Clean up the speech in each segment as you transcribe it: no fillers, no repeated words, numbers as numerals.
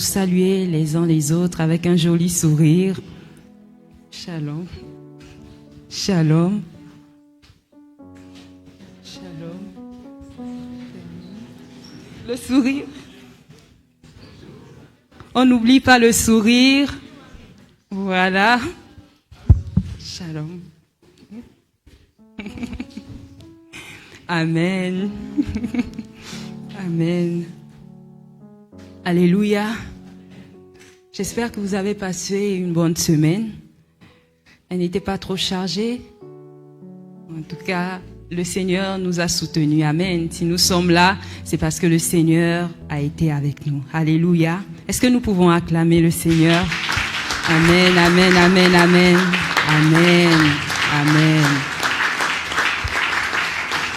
saluer les uns les autres avec un joli sourire. Shalom. Shalom. Shalom. Le sourire. On n'oublie pas le sourire. Voilà. Shalom. Amen. Amen. Alléluia. J'espère que vous avez passé une bonne semaine. Elle n'était pas trop chargée. En tout cas, le Seigneur nous a soutenus. Amen. Si nous sommes là, c'est parce que le Seigneur a été avec nous. Alléluia. Est-ce que nous pouvons acclamer le Seigneur? Amen, amen, amen, amen. Amen, amen.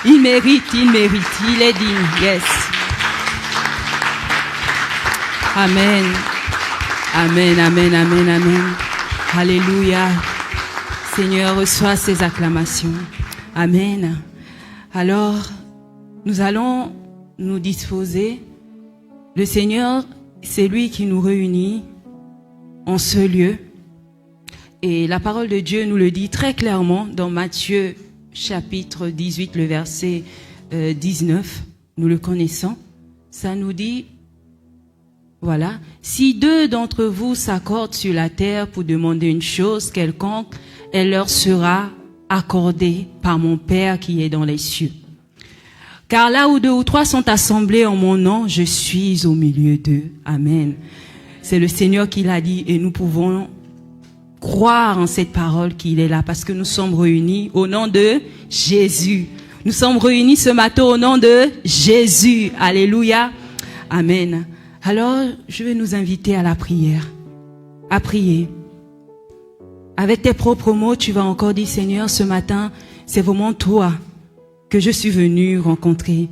Il mérite, il est digne. Yes. Amen. Amen, amen, amen, amen. Alléluia. Seigneur, reçois ces acclamations. Amen. Alors, nous allons nous disposer. Le Seigneur, c'est lui qui nous réunit en ce lieu. Et la parole de Dieu nous le dit très clairement dans Matthieu chapitre 18, le verset 19. Nous le connaissons. Ça nous dit, voilà, si deux d'entre vous s'accordent sur la terre pour demander une chose quelconque, elle leur sera accordée par mon Père qui est dans les cieux. Car là où deux ou trois sont assemblés en mon nom, je suis au milieu d'eux. Amen. C'est le Seigneur qui l'a dit et nous pouvons croire en cette parole qu'il est là parce que nous sommes réunis au nom de Jésus. Nous sommes réunis ce matin au nom de Jésus. Alléluia. Amen. Alors, je vais nous inviter à la prière, à prier. Avec tes propres mots, tu vas encore dire, Seigneur, ce matin, c'est vraiment toi que je suis venu rencontrer.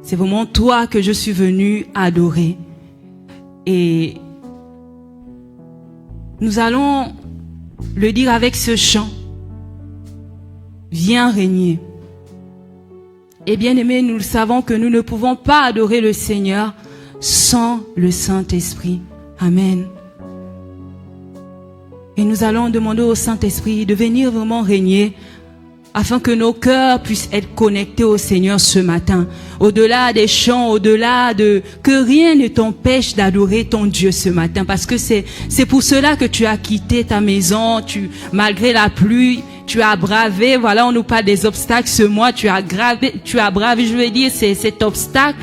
C'est vraiment toi que je suis venu adorer. Et nous allons le dire avec ce chant. Viens régner. Et bien aimés, nous le savons que nous ne pouvons pas adorer le Seigneur sans le Saint-Esprit. Amen. Et nous allons demander au Saint-Esprit de venir vraiment régner afin que nos cœurs puissent être connectés au Seigneur ce matin. Au-delà des chants, au-delà de... Que rien ne t'empêche d'adorer ton Dieu ce matin. Parce que c'est pour cela que tu as quitté ta maison, malgré la pluie, tu as bravé, voilà, on nous parle des obstacles ce mois, tu as bravé, je veux dire, c'est cet obstacle.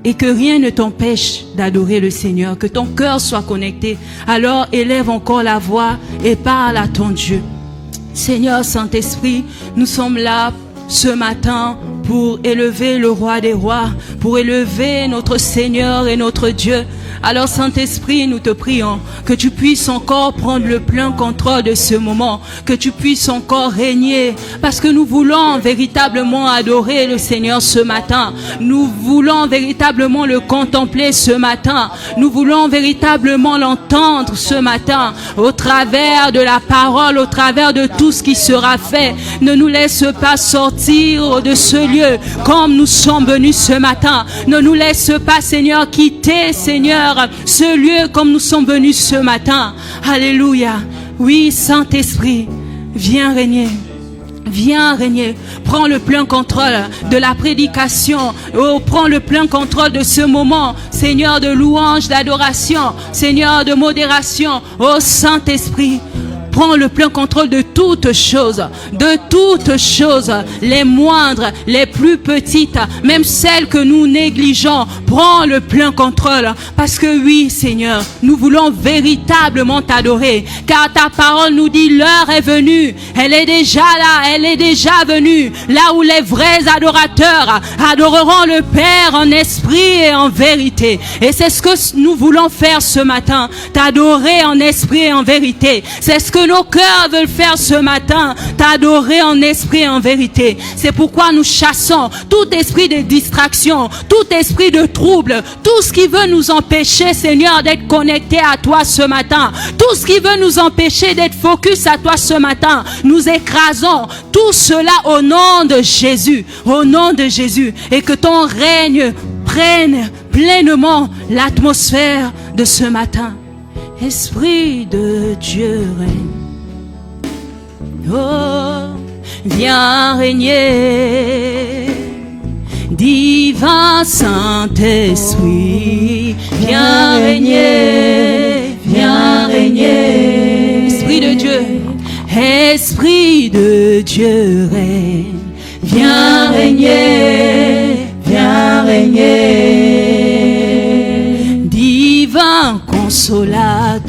Et que rien ne t'empêche d'adorer le Seigneur, que ton cœur soit connecté. Alors élève encore la voix et parle à ton Dieu. Seigneur Saint-Esprit, nous sommes là ce matin pour élever le roi des rois, pour élever notre Seigneur et notre Dieu. Alors Saint-Esprit, nous te prions que tu puisses encore prendre le plein contrôle de ce moment, que tu puisses encore régner, parce que nous voulons véritablement adorer le Seigneur ce matin. Nous voulons véritablement le contempler ce matin. Nous voulons véritablement l'entendre ce matin, au travers de la parole, au travers de tout ce qui sera fait. Ne nous laisse pas sortir de ce lieu comme nous sommes venus ce matin. Ne nous laisse pas, Seigneur, quitter, Seigneur, ce lieu comme nous sommes venus ce matin. Alléluia. Oui, Saint-Esprit, viens régner. Viens régner. Prends le plein contrôle de la prédication. Oh, prends le plein contrôle de ce moment. Seigneur de louange, d'adoration. Seigneur de modération. Oh, Saint-Esprit, prends le plein contrôle de toutes choses, les moindres, les plus petites, même celles que nous négligeons. Prends le plein contrôle, parce que oui, Seigneur, nous voulons véritablement t'adorer, car ta parole nous dit l'heure est venue, elle est déjà là, elle est déjà venue, là où les vrais adorateurs adoreront le Père en esprit et en vérité. Et c'est ce que nous voulons faire ce matin, t'adorer en esprit et en vérité. C'est ce que nos cœurs veulent faire ce matin, t'adorer en esprit et en vérité. C'est pourquoi nous chassons tout esprit de distraction, tout esprit de trouble, tout ce qui veut nous empêcher, Seigneur, d'être connectés à toi ce matin, tout ce qui veut nous empêcher d'être focus à toi ce matin. Nous écrasons tout cela au nom de Jésus, au nom de Jésus, et que ton règne prenne pleinement l'atmosphère de ce matin. Esprit de Dieu règne. Oh, viens régner. Divin Saint-Esprit, viens régner, viens régner. Esprit de Dieu, Esprit de Dieu règne. Viens régner, viens régner. Divin Consolateur,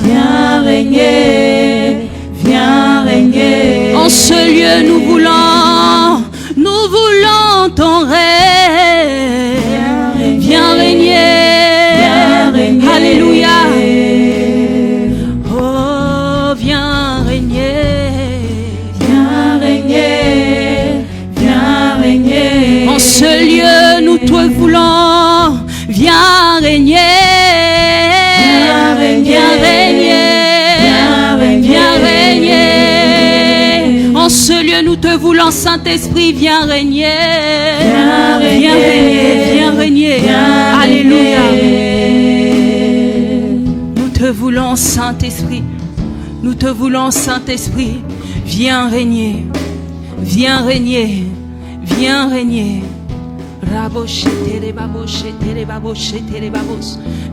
viens régner, viens régner. En ce lieu nous voulons ton règne. Viens régner, alléluia. Oh, viens régner, viens régner, viens régner. En ce lieu nous te voulons, viens régner, viens régner, viens régner. En ce lieu nous te voulons, Saint-Esprit, viens régner, viens régner, viens régner, alléluia. Nous te voulons, Saint-Esprit, nous te voulons, Saint-Esprit, viens régner, viens régner, viens régner.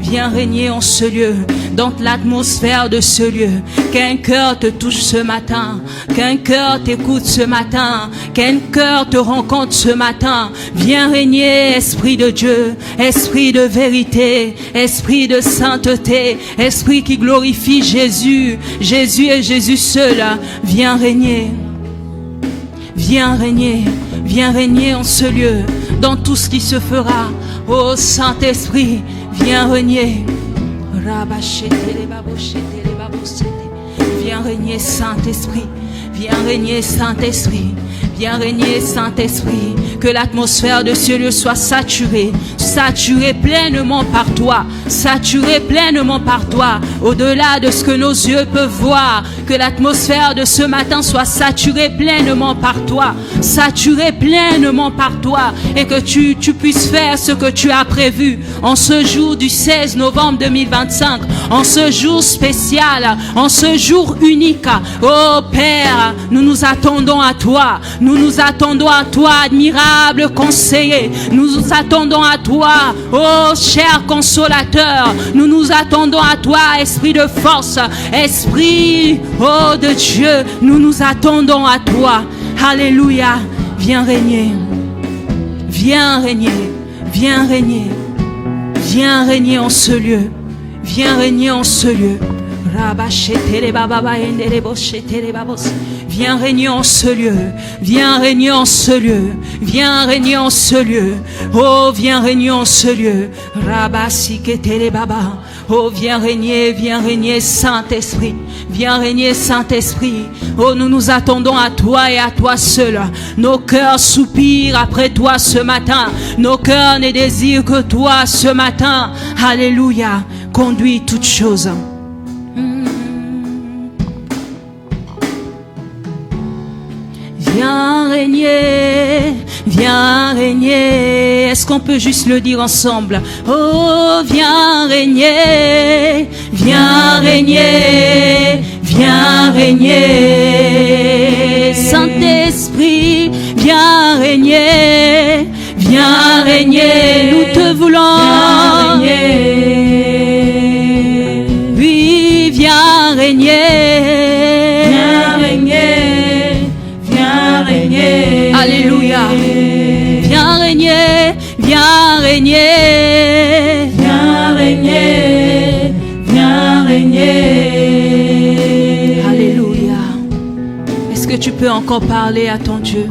Viens régner en ce lieu, dans l'atmosphère de ce lieu. Qu'un cœur te touche ce matin, qu'un cœur t'écoute ce matin, qu'un cœur te rencontre ce matin. Viens régner, Esprit de Dieu, Esprit de vérité, Esprit de sainteté, Esprit qui glorifie Jésus, Jésus et Jésus seul. Viens régner, viens régner, viens régner en ce lieu, dans tout ce qui se fera. Ô Saint-Esprit, viens régner. Viens régner, Saint-Esprit. Viens régner, Saint-Esprit. Viens régner, Saint-Esprit. Que l'atmosphère de ce lieu soit saturée, saturée pleinement par toi, saturée pleinement par toi, au-delà de ce que nos yeux peuvent voir. Que l'atmosphère de ce matin soit saturée pleinement par toi, saturée pleinement par toi, et que tu puisses faire ce que tu as prévu en ce jour du 16 novembre 2025, en ce jour spécial, en ce jour unique. Oh Père, nous nous attendons à toi, nous nous attendons à toi, admirable conseiller, nous nous attendons à toi, oh cher consolateur, nous nous attendons à toi, esprit de force, esprit, oh de Dieu, nous nous attendons à toi. Alléluia. Viens régner, viens régner, viens régner, viens régner en ce lieu, viens régner en ce lieu. Viens régner en ce lieu, viens régner en ce lieu, viens régner en ce lieu. Oh, viens régner en ce lieu. Oh, viens régner, Saint-Esprit. Viens régner, Saint-Esprit. Oh, nous nous attendons à toi et à toi seul. Nos cœurs soupirent après toi ce matin. Nos cœurs ne désirent que toi ce matin. Alléluia. Conduis toutes choses. Viens régner, viens régner. Est-ce qu'on peut juste le dire ensemble? Oh, viens régner, viens régner, viens régner. Saint-Esprit, viens régner, viens régner. Nous te voulons. Viens régner. Oui, viens régner. Alléluia. Viens régner, viens régner, viens régner, viens régner. Alléluia. Est-ce que tu peux encore parler à ton Dieu?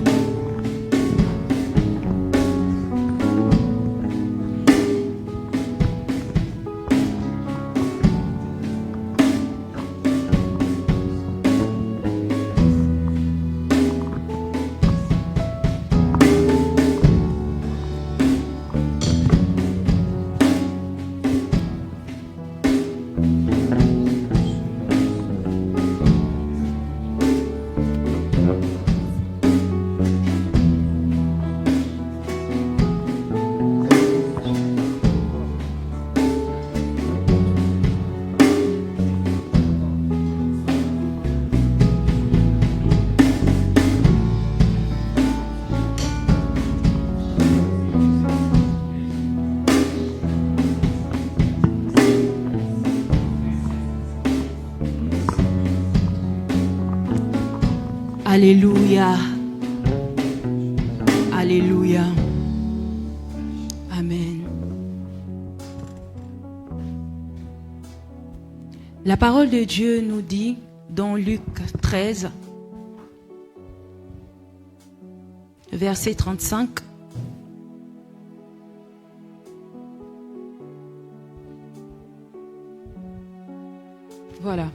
Alléluia. Alléluia. Amen. La parole de Dieu nous dit dans Luc 13, verset 35. Voilà.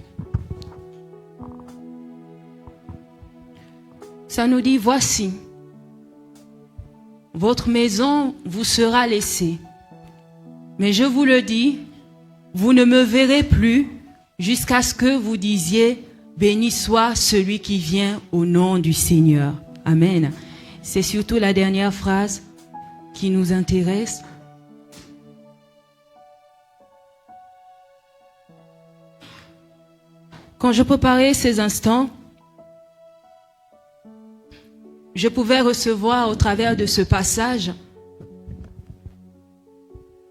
Ça nous dit, voici, votre maison vous sera laissée. Mais je vous le dis, vous ne me verrez plus jusqu'à ce que vous disiez, béni soit celui qui vient au nom du Seigneur. Amen. C'est surtout la dernière phrase qui nous intéresse. Quand je préparais ces instants, je pouvais recevoir au travers de ce passage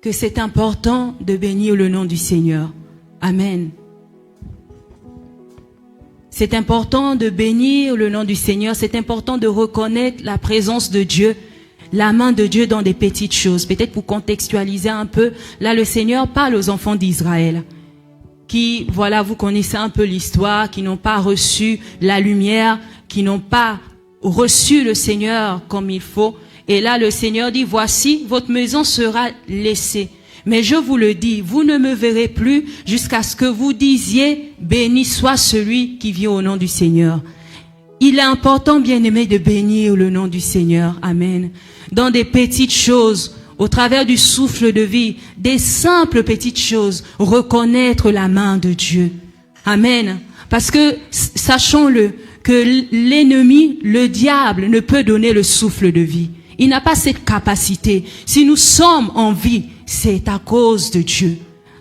que c'est important de bénir le nom du Seigneur. Amen. C'est important de bénir le nom du Seigneur. C'est important de reconnaître la présence de Dieu, la main de Dieu dans des petites choses. Peut-être pour contextualiser un peu, là le Seigneur parle aux enfants d'Israël qui, voilà, vous connaissez un peu l'histoire, qui n'ont pas reçu la lumière, qui n'ont pas reçu le Seigneur comme il faut. Et là, le Seigneur dit, voici, votre maison sera laissée. Mais je vous le dis, vous ne me verrez plus jusqu'à ce que vous disiez, béni soit celui qui vient au nom du Seigneur. Il est important, bien-aimé, de bénir le nom du Seigneur. Amen. Dans des petites choses, au travers du souffle de vie, des simples petites choses, reconnaître la main de Dieu. Amen. Parce que, sachons-le, que l'ennemi, le diable, ne peut donner le souffle de vie. Il n'a pas cette capacité. Si nous sommes en vie, c'est à cause de Dieu.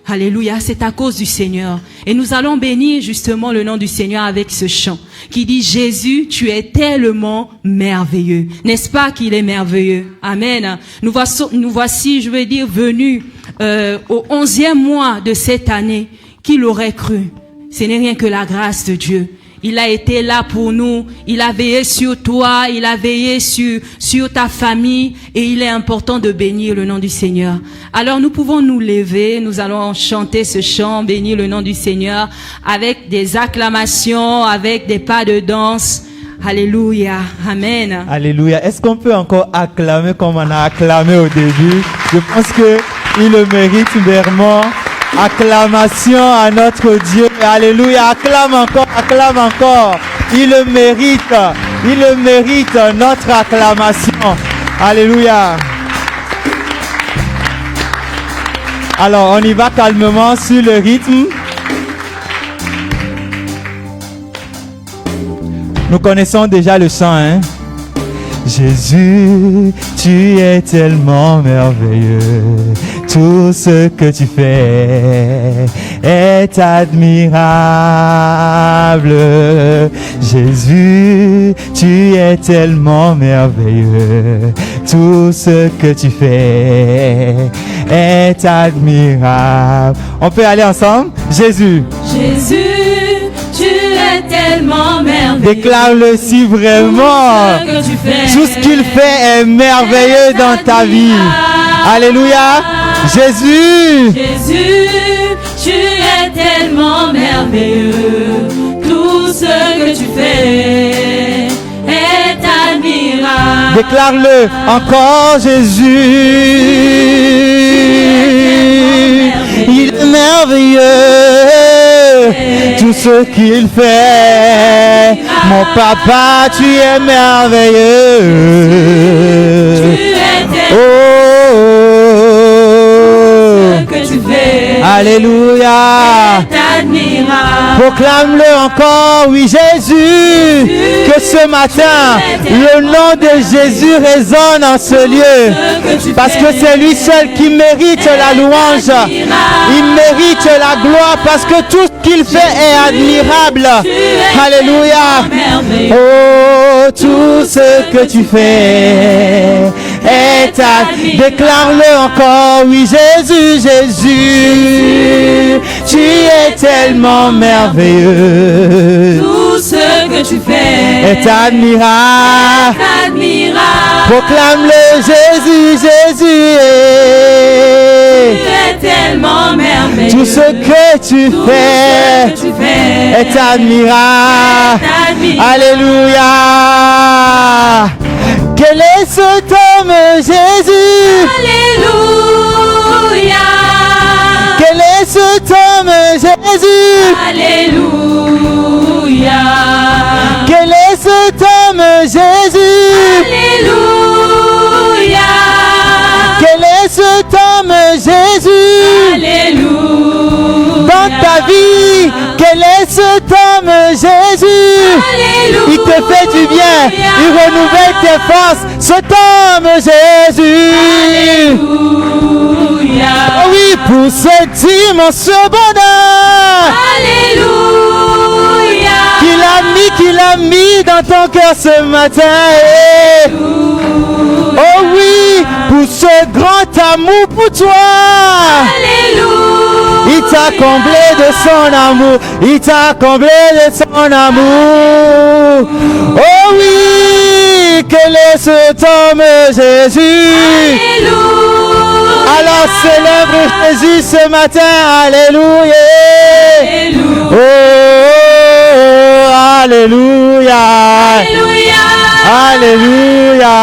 Alléluia, c'est à cause du Seigneur. Et nous allons bénir justement le nom du Seigneur avec ce chant qui dit, Jésus, tu es tellement merveilleux. N'est-ce pas qu'il est merveilleux? Amen. Nous voici, je veux dire, venus au 11e mois de cette année. Qui l'aurait cru? Ce n'est rien que la grâce de Dieu. Il a été là pour nous. Il a veillé sur toi. Il a veillé sur ta famille. Et il est important de bénir le nom du Seigneur. Alors nous pouvons nous lever. Nous allons chanter ce chant, bénir le nom du Seigneur, avec des acclamations, avec des pas de danse. Alléluia. Amen. Alléluia. Est-ce qu'on peut encore acclamer comme on a acclamé au début? Je pense que il le mérite vraiment. Acclamation à notre Dieu. Alléluia. Acclame encore. Il le mérite notre acclamation. Alléluia. Alors, on y va calmement sur le rythme. Nous connaissons déjà le chant, hein? Jésus, tu es tellement merveilleux. Tout ce que tu fais est admirable. Jésus, tu es tellement merveilleux. Tout ce que tu fais est admirable. On peut aller ensemble? Jésus. Jésus, tu es tellement merveilleux. Déclare-le si vraiment tout ce qu'il fait est merveilleux dans ta vie. Alléluia. Jésus, tu es tellement merveilleux. Tout ce que tu fais est admirable. Déclare-le encore, Jésus. Il est merveilleux. Tout ce qu'il fait. Mon papa, tu es merveilleux. Alléluia. Proclame-le encore, oui Jésus, que ce matin, le nom de Jésus résonne en ce lieu, parce que c'est lui seul qui mérite la louange, il mérite la gloire, parce que tout ce qu'il fait est admirable. Alléluia. Oh, tout ce que tu fais est admirable. Déclare-le encore, oui Jésus, Jésus, tu es tellement merveilleux. Tout ce que tu fais est admirable. admirable. Proclame-le, Jésus, Jésus. Tu es tellement merveilleux. Tout ce que tu fais est admirable. Alléluia. Quel est cet homme, Jésus? Alléluia. Quel est cet homme, Jésus? Alléluia. Quel est cet homme, Jésus? Alléluia. Quel est cet homme, Jésus? Alléluia. Dans ta vie, quel est cet homme, Jésus? Alléluia. Il te fait du bien, il renouvelle tes forces, cet homme, Jésus. Alléluia. Oh oui, pour cet immense bonheur Alléluia. qu'il a mis dans ton cœur ce matin. Oh oui, pour ce grand amour pour toi. Alléluia. Il t'a comblé de son amour. Il t'a comblé de son amour. Oh oui, quel est cet homme, Jésus? Alléluia. Alors célèbre Jésus ce matin. Alléluia. Alléluia. Oh, alléluia. Alléluia. Alléluia.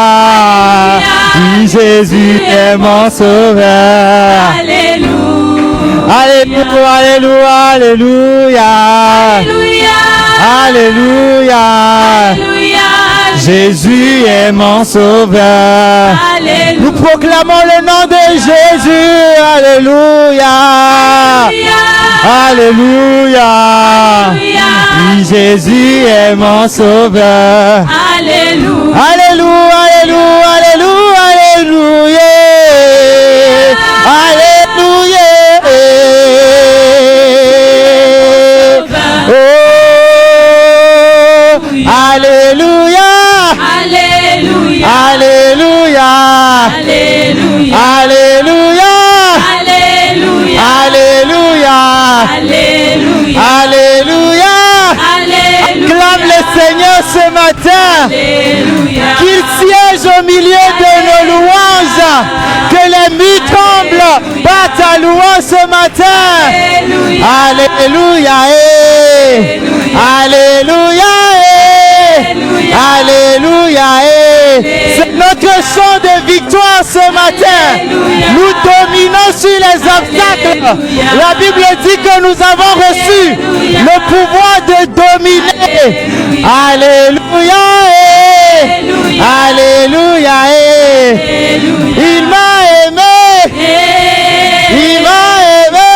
Oui, Jésus est mon sauveur. Alléluia. Alléluia, alléluia, alléluia. Alléluia. Alléluia. Jésus est mon sauveur. Alléluia. Nous proclamons le nom de Jésus. Alléluia. Alléluia. Oui, Jésus est mon sauveur. Alléluia. Alléluia, alléluia, alléluia, alléluia. Alléluia. Oh, alléluia. Alléluia. Alléluia. Alléluia. Alléluia. Alléluia. Alléluia. Alléluia. Alléluia. Acclame le Seigneur ce matin. Alléluia. Qu'il siège au milieu de nos louanges. Que les murs tremblent par ta louange ce matin. Alléluia. Alléluia. Alléluia. C'est notre chant de victoire ce matin. Nous dominons sur les obstacles. La Bible dit que nous avons reçu le pouvoir de dominer. Alléluia. Alléluia. Il m'a aimé. Il m'a aimé.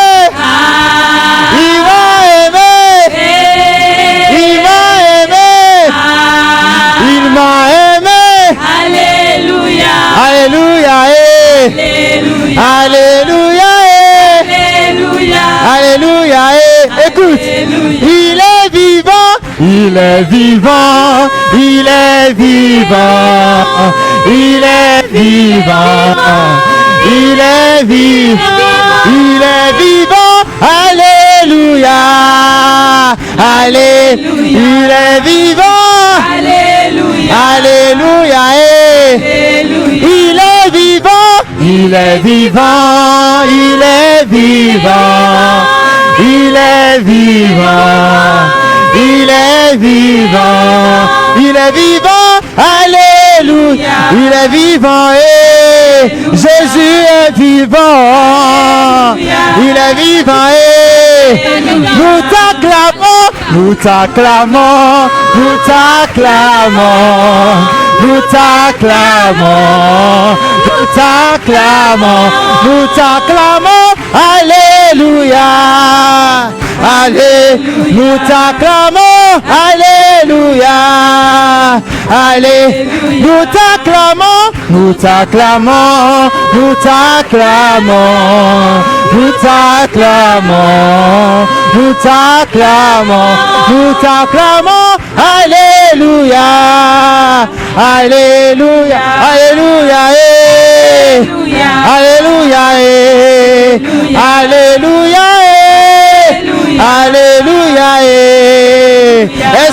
Il m'a aimé. Il m'a aimé. Il m'a aimé. Alléluia. Alléluia. Alléluia. Alléluia. Écoute, il est vivant. Il est vivant. Il est vivant. Il est vivant. Il est vivant. Il est vivant. Alléluia. Alléluia. Il est vivant. Alléluia. Alléluia. Il est vivant. Il est vivant. Il est vivant. Il est vivant. Il est vivant. Il est vivant. Alléluia. Il est vivant. Jésus est vivant. Il est vivant. Nous t'acclamons. Nous t'acclamons. Nous t'acclamons. Nous t'acclamons. Nous t'acclamons. Nous t'acclamons. Alléluia. Allez, nous t'acclamons. Alléluia. Allez, nous t'acclamons. Nous t'acclamons. Nous t'acclamons. Nous t'acclamons. Nous t'acclamons. Nous t'acclamons. Alléluia. Alléluia. Alléluia. Alléluia. Alléluia. Alléluia.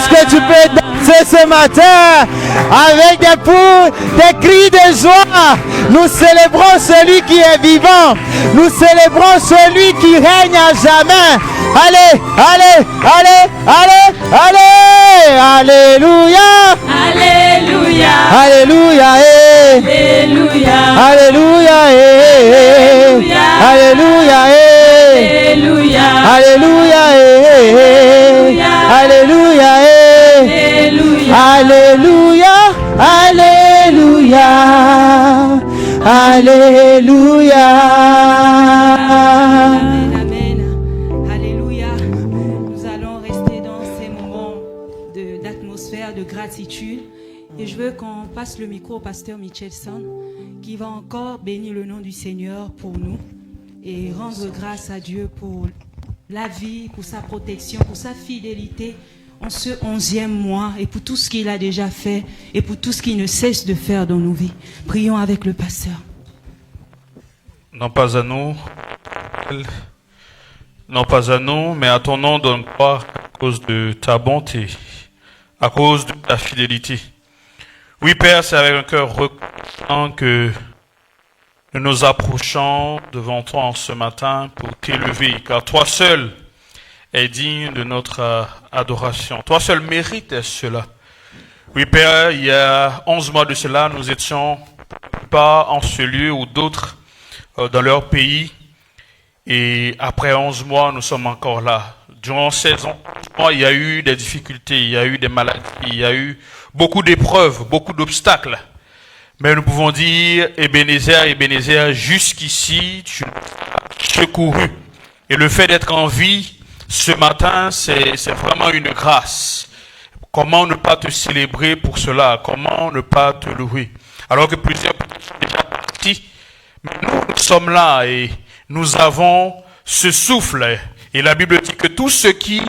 Est-ce que tu peux danser ce matin avec des poules, des cris de joie? Nous célébrons celui qui est vivant. Nous célébrons celui qui règne à jamais. Allez, allez, allez, allez, allez. Alléluia. Alléluia. Alléluia. Alléluia. Alléluia. Alléluia. Alléluia. Alléluia. Alléluia. Alléluia. Alléluia. Amen, amen. Alléluia. Nous allons rester dans ces moments d'atmosphère, de gratitude. Et je veux qu'on passe le micro au pasteur Michelson, qui va encore bénir le nom du Seigneur pour nous et rendre grâce à Dieu pour la vie, pour sa protection, pour sa fidélité en ce 11e mois et pour tout ce qu'il a déjà fait et pour tout ce qu'il ne cesse de faire dans nos vies. Prions avec le pasteur. Non pas à nous, mais à ton nom donne gloire à cause de ta bonté, à cause de ta fidélité. Oui, Père, c'est avec un cœur reconnaissant que nous nous approchons devant toi en ce matin pour t'élever, car toi seul est digne de notre adoration. Toi seul mérites cela. Oui, Père, il y a 11 mois de cela, nous étions pas en ce lieu ou d'autres dans leur pays. Et après 11 mois, nous sommes encore là. Durant ces 11 mois, il y a eu des difficultés, il y a eu des maladies, il y a eu beaucoup d'épreuves, beaucoup d'obstacles. Mais nous pouvons dire, Ebenezer, Ebenezer, jusqu'ici, tu as secouru. Et le fait d'être en vie ce matin, c'est vraiment une grâce. Comment ne pas te célébrer pour cela? Comment ne pas te louer? Alors que plusieurs sont déjà partis, mais nous sommes là et nous avons ce souffle. Et la Bible dit que tous ceux qui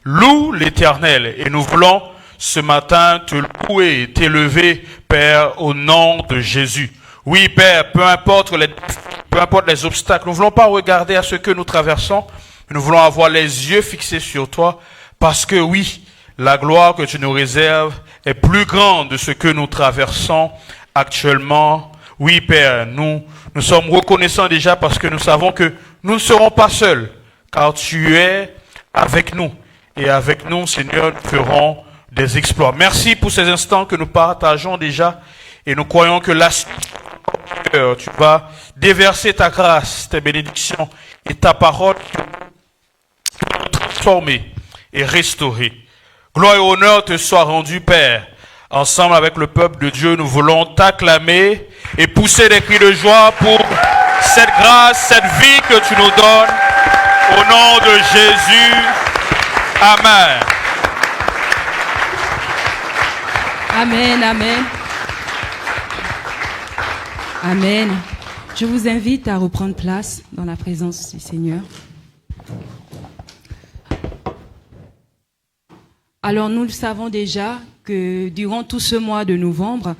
louent l'Éternel, et nous voulons ce matin te louer et t'élever, Père, au nom de Jésus. Oui, Père, peu importe les obstacles, nous ne voulons pas regarder à ce que nous traversons, nous voulons avoir les yeux fixés sur toi, parce que oui, la gloire que tu nous réserves est plus grande de ce que nous traversons actuellement. Oui, Père, nous sommes reconnaissants déjà parce que nous savons que nous ne serons pas seuls, car tu es avec nous. Et avec nous, Seigneur, nous ferons des exploits. Merci pour ces instants que nous partageons déjà et nous croyons que là, tu vas déverser ta grâce, tes bénédictions et ta parole qui va nous transformer et restaurer. Gloire et honneur te soient rendus, Père. Ensemble avec le peuple de Dieu, nous voulons t'acclamer et pousser des cris de joie pour cette grâce, cette vie que tu nous donnes. Au nom de Jésus. Amen. Amen, amen. Amen. Je vous invite à reprendre place dans la présence du Seigneur. Alors nous le savons déjà que durant tout ce mois de novembre,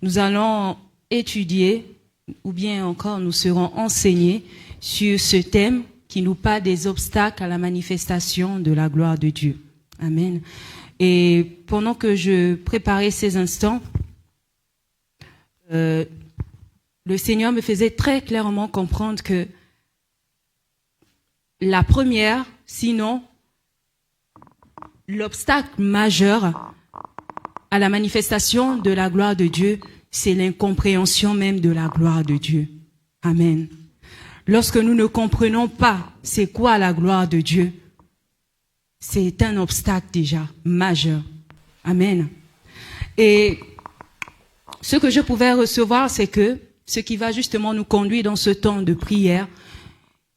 nous allons étudier, ou bien encore nous serons enseignés sur ce thème qui nous parle des obstacles à la manifestation de la gloire de Dieu. Amen. Et pendant que je préparais ces instants, le Seigneur me faisait très clairement comprendre que la première, sinon l'obstacle majeur à la manifestation de la gloire de Dieu, c'est l'incompréhension même de la gloire de Dieu. Amen. Lorsque nous ne comprenons pas c'est quoi la gloire de Dieu, c'est un obstacle déjà majeur. Amen. Et ce que je pouvais recevoir, c'est que ce qui va justement nous conduire dans ce temps de prière,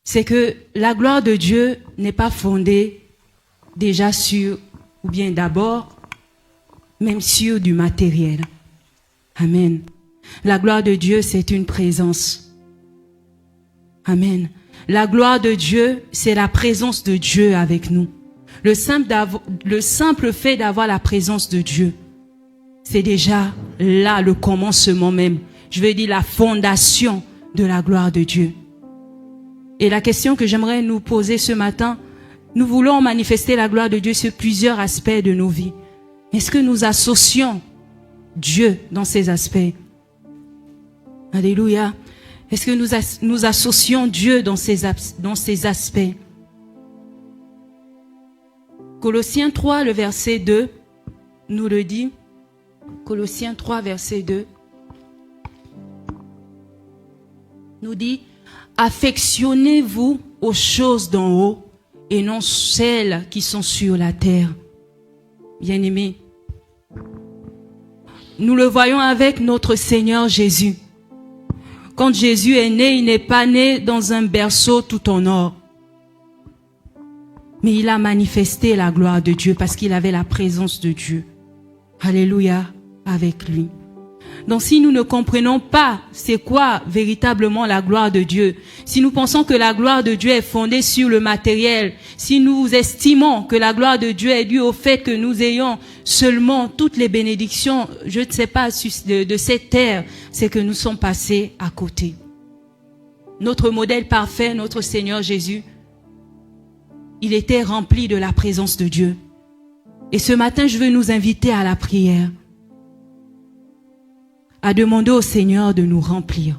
c'est que la gloire de Dieu n'est pas fondée déjà sur, ou bien d'abord, même sur du matériel. Amen. La gloire de Dieu, c'est une présence. Amen. La gloire de Dieu, c'est la présence de Dieu avec nous. Le simple fait d'avoir la présence de Dieu, c'est déjà là le commencement même. Je veux dire la fondation de la gloire de Dieu. Et la question que j'aimerais nous poser ce matin, Nous voulons manifester la gloire de Dieu sur plusieurs aspects de nos vies. Est-ce que nous associons Dieu dans ces aspects? Alléluia. Est-ce que nous associons Dieu dans ces aspects? Colossiens 3, le verset 2, nous le dit. Colossiens 3, verset 2, nous dit, affectionnez-vous aux choses d'en haut et non celles qui sont sur la terre. Bien-aimés, nous le voyons avec notre Seigneur Jésus. Quand Jésus est né, il n'est pas né dans un berceau tout en or. Mais il a manifesté la gloire de Dieu parce qu'il avait la présence de Dieu. Alléluia, avec lui. Donc si nous ne comprenons pas c'est quoi véritablement la gloire de Dieu, si nous pensons que la gloire de Dieu est fondée sur le matériel, si nous estimons que la gloire de Dieu est due au fait que nous ayons seulement toutes les bénédictions, je ne sais pas, de cette terre, c'est que nous sommes passés à côté. Notre modèle parfait, notre Seigneur Jésus, il était rempli de la présence de Dieu. Et ce matin, je veux nous inviter à la prière, à demander au Seigneur de nous remplir.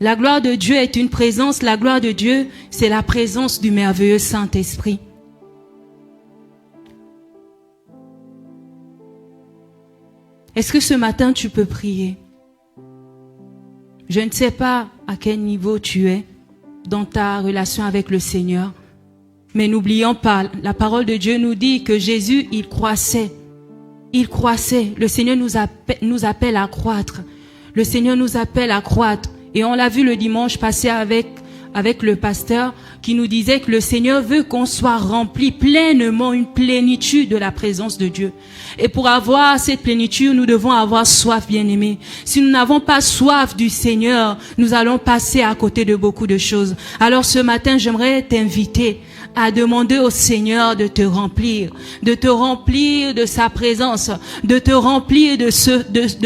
La gloire de Dieu est une présence. La gloire de Dieu, c'est la présence du merveilleux Saint-Esprit. Est-ce que ce matin, tu peux prier? Je ne sais pas à quel niveau tu es dans ta relation avec le Seigneur. Mais n'oublions pas, la parole de Dieu nous dit que Jésus, il croissait. Il croissait. Le Seigneur nous appelle à croître. Le Seigneur nous appelle à croître. Et on l'a vu le dimanche passé avec le pasteur qui nous disait que le Seigneur veut qu'on soit rempli pleinement, une plénitude de la présence de Dieu. Et pour avoir cette plénitude, nous devons avoir soif, bien-aimés. Si nous n'avons pas soif du Seigneur, nous allons passer à côté de beaucoup de choses. Alors ce matin, j'aimerais t'inviter à demander au Seigneur de te remplir de sa présence, de te remplir de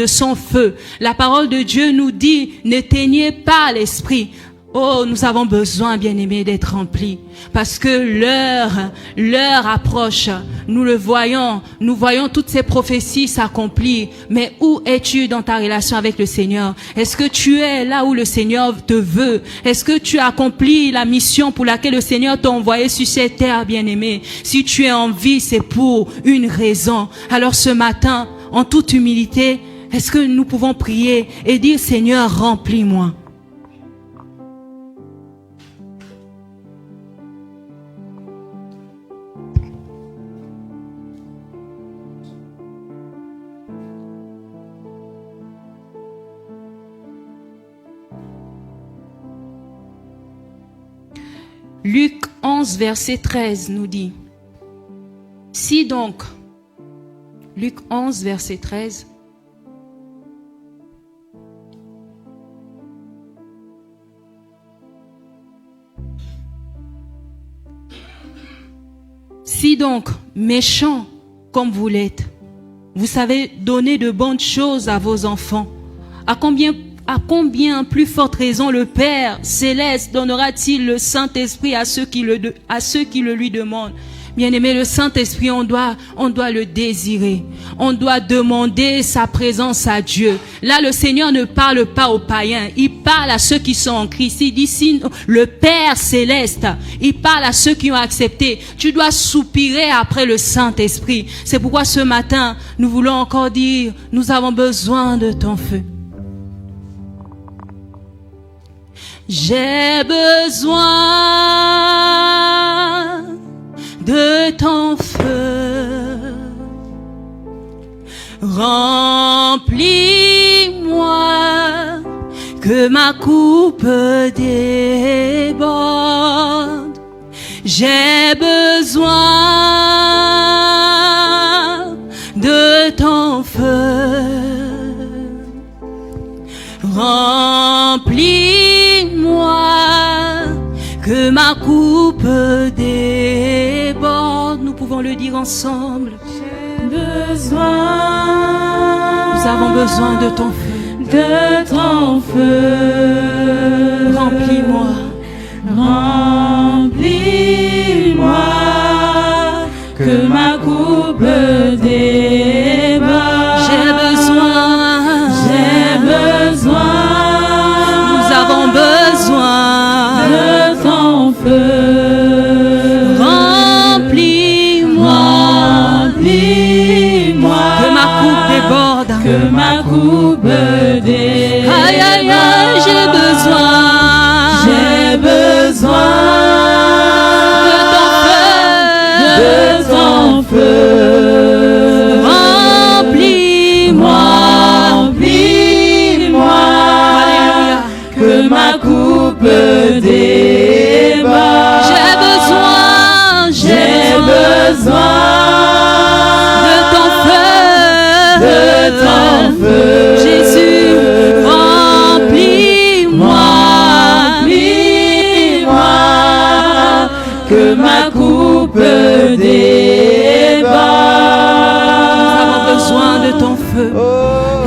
son feu. La parole de Dieu nous dit, n'éteignez pas l'esprit. Oh, nous avons besoin, bien-aimés, d'être remplis. Parce que l'heure approche. Nous le voyons. Nous voyons toutes ces prophéties s'accomplir. Mais où es-tu dans ta relation avec le Seigneur? Est-ce que tu es là où le Seigneur te veut? Est-ce que tu as accompli la mission pour laquelle le Seigneur t'a envoyé sur cette terre, bien-aimé? Si tu es en vie, c'est pour une raison. Alors ce matin, en toute humilité, est-ce que nous pouvons prier et dire, Seigneur, remplis-moi? Luc 11, verset 13 nous dit, si donc, Luc 11, verset 13, si donc, méchants comme vous l'êtes, vous savez donner de bonnes choses à vos enfants, à combien plus forte raison le Père céleste donnera-t-il le Saint-Esprit à ceux qui le lui demandent? Bien-aimé, le Saint-Esprit, on doit le désirer. On doit demander sa présence à Dieu. Là, le Seigneur ne parle pas aux païens. Il parle à ceux qui sont en Christ. Il dit, si le Père céleste, il parle à ceux qui ont accepté. Tu dois soupirer après le Saint-Esprit. C'est pourquoi ce matin, nous voulons encore dire, nous avons besoin de ton feu. J'ai besoin de ton feu. Remplis-moi, que ma coupe déborde. J'ai besoin de ton feu. Remplis-moi, que ma coupe déborde. Nous pouvons le dire ensemble. J'ai besoin. Nous avons besoin de ton feu. de ton feu. Remplis-moi. Remplis-moi, que ma coupe déborde. J'ai besoin. Nous avons besoin de ton feu. Remplis-moi. Que ma coupe déborde. Que ma coupe déborde. Aïe, aïe, aïe, j'ai besoin. De ton feu. Remplis-moi. Alléluia. Que ma coupe déborde. J'ai besoin de ton feu. Jésus, remplis-moi. Que ma coupe déborde. Nous avons besoin de ton feu.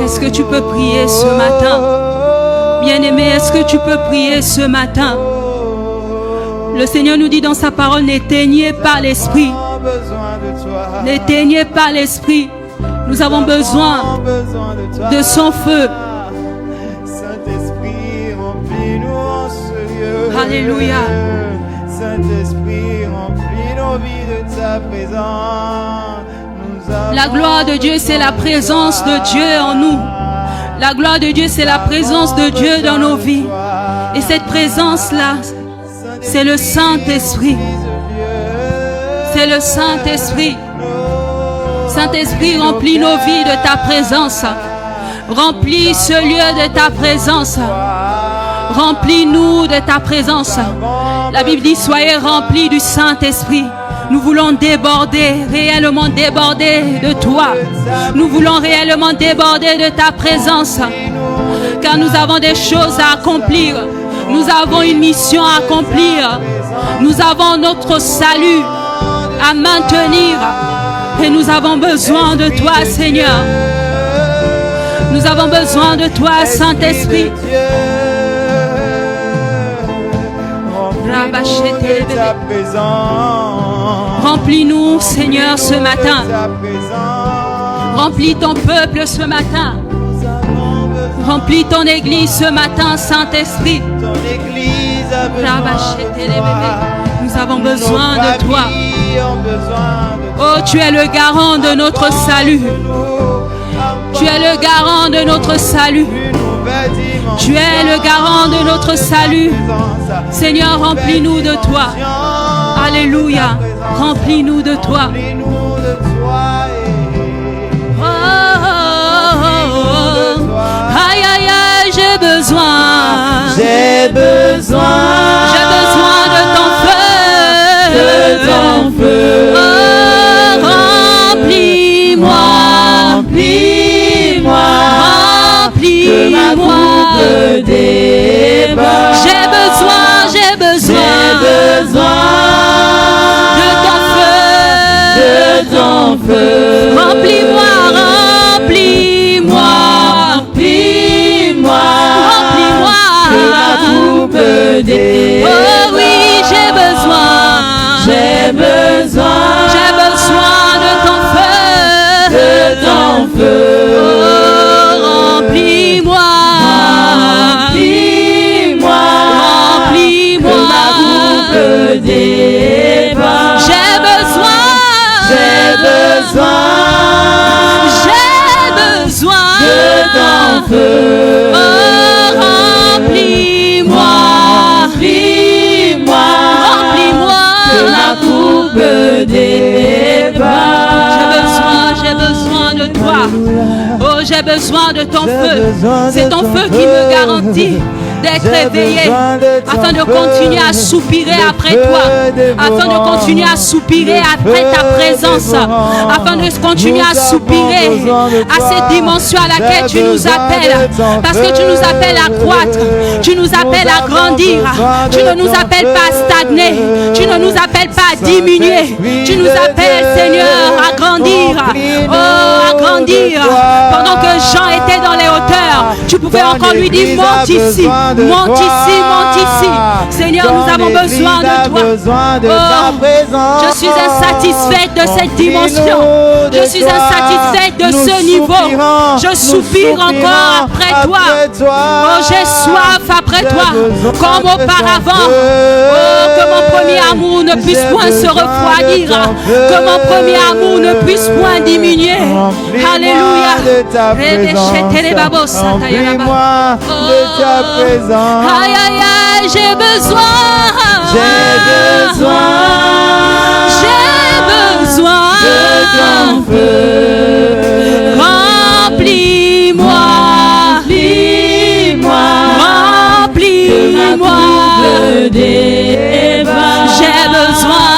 Est-ce que tu peux prier ce matin? Bien-aimé, est-ce que tu peux prier ce matin? Le Seigneur nous dit dans sa parole, n'éteignez pas l'esprit. N'éteignez pas l'esprit. Nous avons besoin de son feu. Saint-Esprit, remplis-nous en ce lieu. Alléluia. Saint-Esprit, remplis nos vies de ta présence. La gloire de Dieu, c'est la présence de Dieu en nous. La gloire de Dieu, c'est la présence de Dieu dans nos vies. Et cette présence-là, c'est le Saint-Esprit. C'est le Saint-Esprit. Saint-Esprit, remplis nos vies de ta présence. Remplis ce lieu de ta présence. Remplis-nous de ta présence. La Bible dit, soyez remplis du Saint-Esprit. Nous voulons déborder, réellement déborder de toi. Nous voulons réellement déborder de ta présence. Car nous avons des choses à accomplir. Nous avons une mission à accomplir. Nous avons notre salut à maintenir. Et nous avons besoin de toi, Seigneur. Nous avons besoin de toi, Saint-Esprit. Remplis-nous, Seigneur, ce matin. Remplis ton peuple ce matin. Remplis ton église ce matin, Saint-Esprit. Nous avons besoin de toi. Oh, tu es le garant de notre salut. Tu es le garant de notre salut. Tu es le garant de notre salut. Seigneur, remplis-nous de toi. Alléluia. Remplis-nous de toi. Oh, oh, oh, oh. Aïe, aïe, aïe, j'ai besoin. J'ai besoin de ton feu. Oh, remplis-moi. Que ma coupe déborde. J'ai besoin de ton feu. Remplis-moi. Que ma coupe déborde. Oh oui, j'ai besoin de ton feu. Remplis-moi. Que ma coupe déborde. J'ai besoin de ton feu. Oh, remplis-moi. Que ma coupe déborde. J'ai besoin de toi. Oh, j'ai besoin de ton feu. C'est ton feu qui me garantit d'être éveillé, afin de continuer à soupirer après toi, afin de continuer à soupirer après ta présence, afin de continuer à soupirer à cette dimension à laquelle tu nous appelles, parce que tu nous appelles à croître, tu nous appelles à grandir, tu ne nous appelles pas à stagner, tu ne nous appelles pas à diminuer, tu nous appelles, Seigneur, à grandir. Oh, à grandir. Pendant que Jean était dans les hauteurs, tu pouvez Ton encore lui dire, église a monte ici, besoin de monte toi. ici, monte ici. Seigneur, Ton nous avons église besoin a de toi. besoin de ta Oh, présence. je suis insatisfaite de cette Remplis-nous dimension. de Je suis toi. insatisfaite de Nous ce niveau. soupirons, Je nous soupire soupirons encore après toi. Oh, j'ai soif après J'ai toi, besoin comme de ton auparavant. feu. Oh, que mon premier amour ne puisse J'ai point se besoin refroidir. de ton feu. Que mon premier amour ne puisse point diminuer. Remplis-moi Alléluia. de ta présence. Remplis-moi de ta présence. Aïe, aïe, aïe, j'ai besoin. J'ai besoin. J'ai besoin de ton feu. Remplis-moi. Remplis-moi. Remplis-moi. J'ai besoin.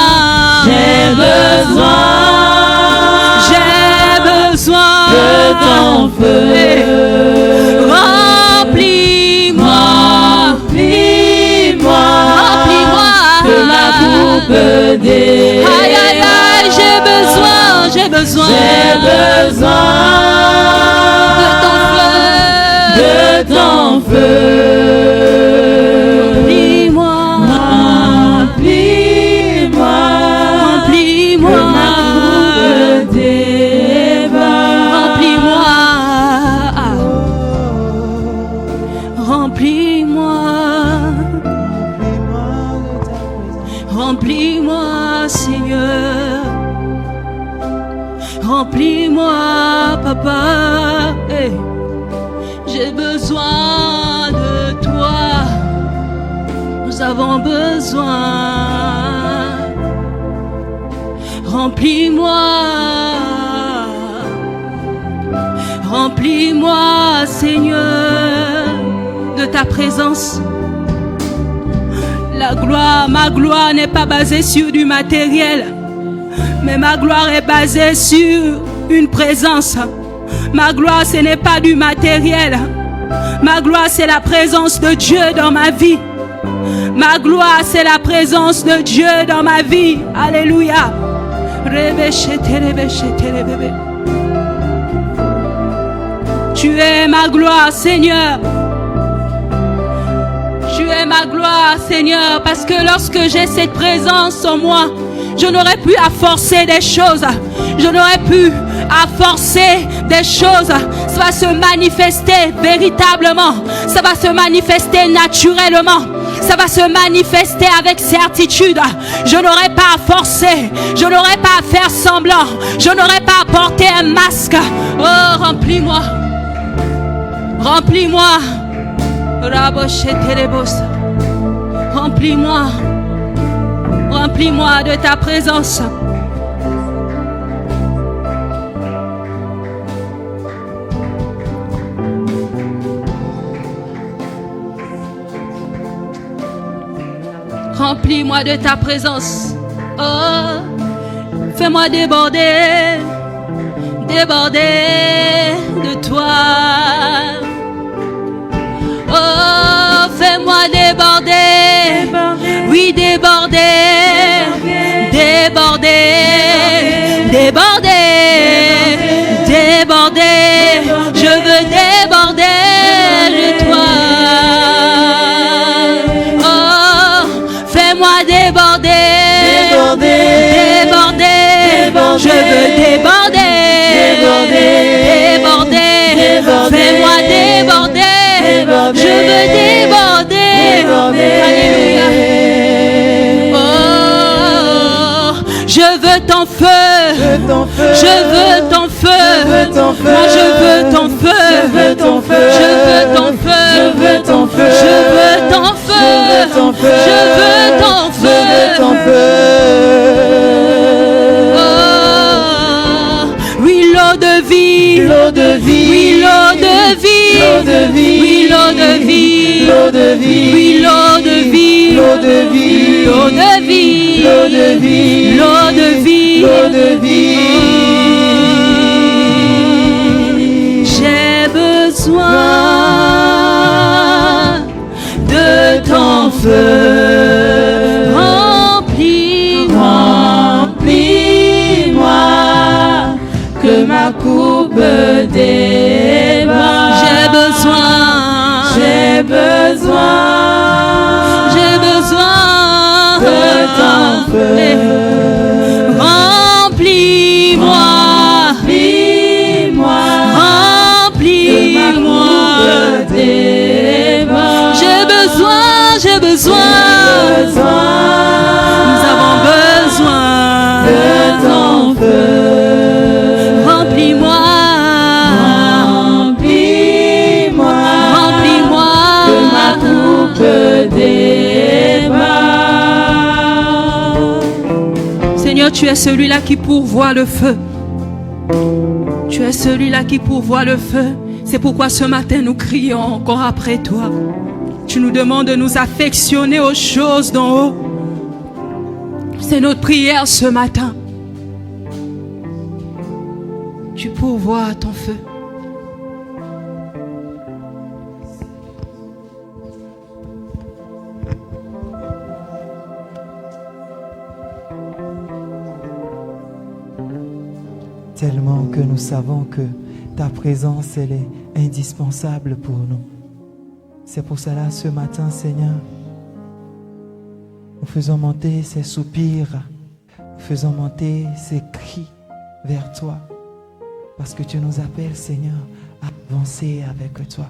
J'ai besoin de ton feu. Remplis-moi. Remplis-moi. Remplis-moi. Que ma coupe dépasse. Aïe, aïe, aïe, j'ai besoin. J'ai besoin De ton feu. Remplis-moi. Remplis-moi. Remplis-moi. Que ma coupe dépasse. Remplis-moi. Remplis-moi, Seigneur. Remplis-moi, Papa. Hey. J'ai besoin de toi. Nous avons besoin. Remplis-moi. Remplis-moi, Seigneur, de ta présence. La gloire, ma gloire n'est pas basée sur du matériel, mais ma gloire est basée sur une présence. Ma gloire, ce n'est pas du matériel. Ma gloire, c'est la présence de Dieu dans ma vie. Ma gloire, c'est la présence de Dieu dans ma vie. Alléluia. Tu es ma gloire, Seigneur. Tu es ma gloire, Seigneur, parce que lorsque j'ai cette présence en moi, je n'aurais plus à forcer des choses. Je n'aurais plus à forcer des choses. Ça va se manifester véritablement. Ça va se manifester naturellement. Ça va se manifester avec certitude. Je n'aurai pas à forcer. Je n'aurai pas à faire semblant. Je n'aurai pas à porter un masque. Oh, remplis-moi. Remplis-moi. Remplis-moi. Remplis-moi de ta présence. Remplis-moi de ta présence. Oh, fais-moi déborder, déborder de toi. Oh, fais-moi déborder, oui déborder, déborder, déborder, déborder. Je veux déborder de toi. Oh, fais-moi déborder, déborder. Je veux déborder, déborder. Fais-moi déborder. Je veux déborder. Alléluia. Oh, je veux ton feu. Je veux ton feu. Moi je veux ton feu. Je veux ton feu. Je veux ton feu. Je veux ton feu. Je veux ton feu. Je veux ton feu. Oh, oui, l'eau de vie. L'eau de vie. Oui, l'eau de vie. L'eau de vie. Oui, l'eau de vie. L'eau de vie. Oui, l'eau de vie. L'eau de vie. L'eau de vie. L'eau de vie. L'eau de vie. L'eau de vie. J'ai besoin de ton feu. Remplis-moi. Remplis-moi. Que ma coupe dépasse. J'ai besoin J'ai besoin. Nous avons besoin de ton feu. Remplis-moi. Remplis-moi. Que ma coupe déborde. Seigneur, tu es celui-là qui pourvoit le feu. Tu es celui-là qui pourvoit le feu. C'est pourquoi ce matin nous crions encore après toi. Tu nous demandes de nous affectionner aux choses d'en haut. C'est notre prière ce matin. Tu pourvois ton feu. Tellement que nous savons que ta présence, elle est indispensable pour nous. C'est pour cela, ce matin, Seigneur, nous faisons monter ces soupirs, nous faisons monter ces cris vers toi. Parce que tu nous appelles, Seigneur, à avancer avec toi,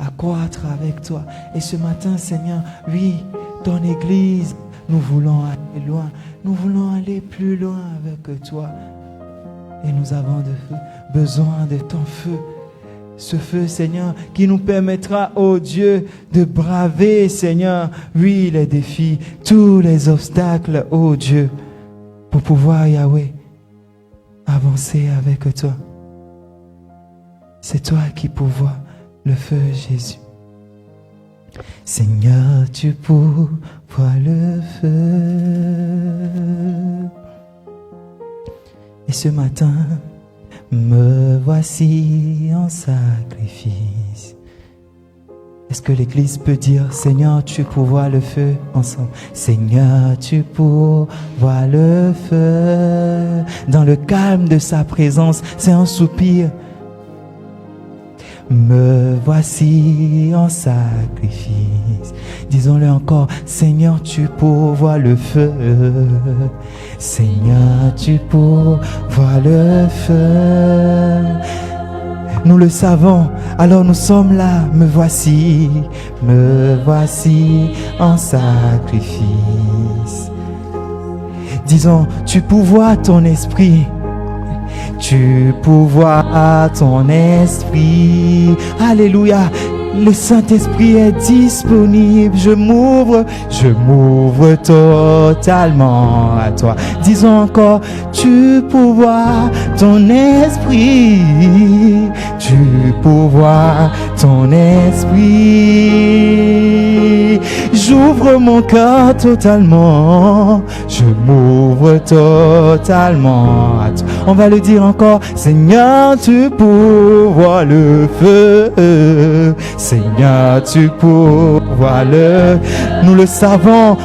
à croître avec toi. Et ce matin, Seigneur, oui, ton Église, nous voulons aller loin. Nous voulons aller plus loin avec toi. Et nous avons besoin de ton feu. Ce feu, Seigneur, qui nous permettra, oh Dieu, de braver, Seigneur, oui, les défis, tous les obstacles, oh Dieu, pour pouvoir, Yahweh, avancer avec toi. C'est toi qui pourvois le feu, Jésus. Seigneur, tu pourvois le feu. Et ce matin, me voici en sacrifice. Est-ce que l'Église peut dire, Seigneur, tu pourvois le feu ensemble? Seigneur, tu pourvois le feu. Dans le calme de sa présence, c'est un soupir. Me voici en sacrifice. Disons-le encore, Seigneur, tu pourvois le feu. Seigneur, tu pourvois le feu. Nous le savons, alors nous sommes là. Me voici en sacrifice. Disons, tu pourvois ton esprit. Tu pourvois ton esprit. Alléluia. Le Saint-Esprit est disponible. Je m'ouvre totalement à toi. Disons encore, tu pourvois ton esprit. Tu pourvois ton esprit. J'ouvre mon cœur totalement. Je m'ouvre totalement à toi. On va le dire encore. Seigneur, tu pourvois le feu. Seigneur, tu pourvois le... Nous le savons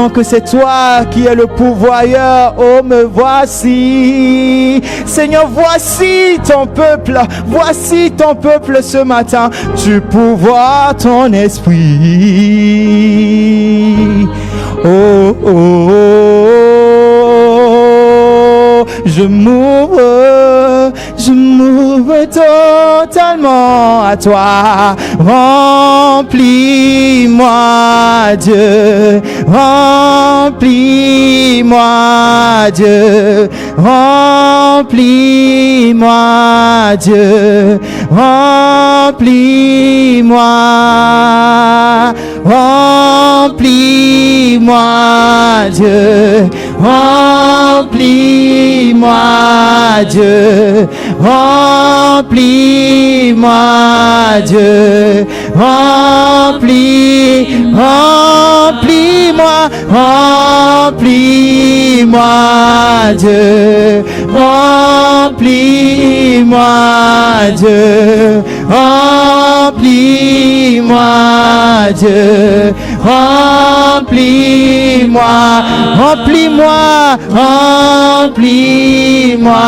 que c'est toi qui es le pourvoyeur. Oh, me voici. Seigneur, voici ton peuple ce matin. Tu pourvois ton esprit. Oh, oh, oh. Je m'ouvre totalement à toi. Remplis-moi, Dieu. Remplis-moi, Dieu. Remplis-moi, Dieu. Remplis-moi. Remplis-moi, Dieu. Remplis-moi, Dieu. Remplis-moi, Dieu. Remplis-moi, remplis-moi, Dieu. Remplis-moi, Dieu. Remplis-moi, Dieu. Remplis-moi, remplis-moi, remplis-moi.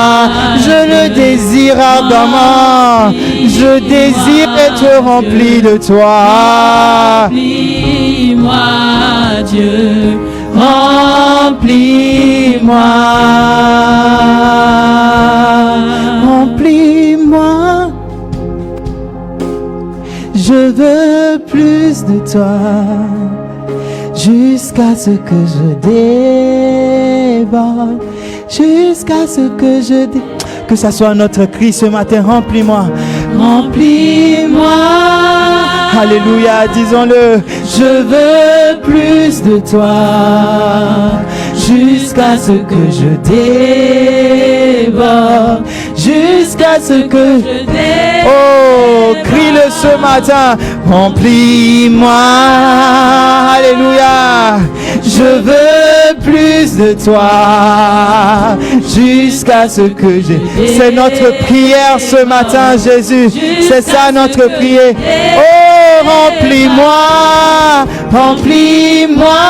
Je le désire ardemment. Je désire être rempli de toi. Remplis-moi, Dieu. Remplis-moi. Remplis-moi. Je veux plus de toi. Jusqu'à ce que je déborde. Jusqu'à ce que je déborde. Que ça soit notre cri ce matin. Remplis-moi. Remplis-moi. Alléluia, disons-le. Je veux plus de toi. Jusqu'à ce que je déborde. Jusqu'à ce que je déborde. Oh, crie-le ce matin. Remplis-moi. Alléluia. Je veux plus de toi. Jusqu'à ce que je... C'est notre prière ce matin, Jésus. C'est ça notre prière. Oh, remplis-moi. Remplis-moi.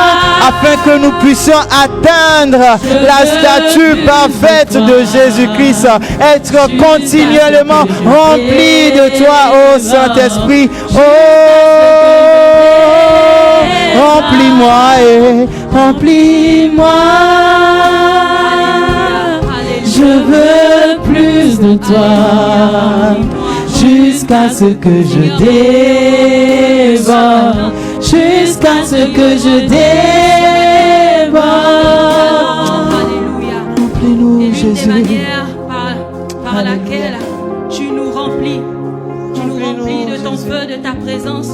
Afin que nous puissions atteindre la statue parfaite de Jésus-Christ. Être continuellement remplis de toi, ô Saint-Esprit. Oh, remplis-moi et remplis-moi. Je veux plus de toi. Jusqu'à ce que je déborde. Jusqu'à ce que je déborde. Alléluia. Remplis-nous, Jésus. Manière par laquelle tu nous remplis. Tu nous remplis de ton feu, de ta présence.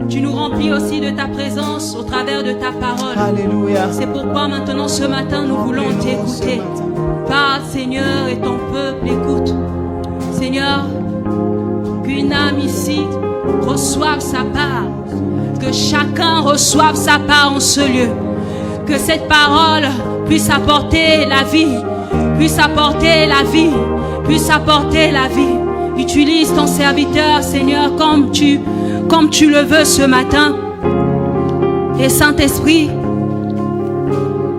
Tu nous remplis aussi de ta présence au travers de ta parole. Alléluia. C'est pourquoi maintenant ce matin nous voulons t'écouter. Parle Seigneur et ton peuple écoute. Seigneur, qu'une âme ici reçoive sa part. Que chacun reçoive sa part en ce lieu. Que cette parole puisse apporter la vie. Puisse apporter la vie. Puisse apporter la vie. Utilise ton serviteur, Seigneur, comme tu le veux ce matin. Et Saint-Esprit,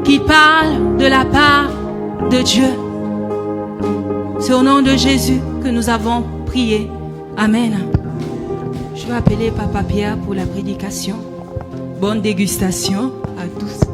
qui parle de la part de Dieu. C'est au nom de Jésus que nous avons prié. Amen. Je vais appeler Papa Pierre pour la prédication. Bonne dégustation à tous.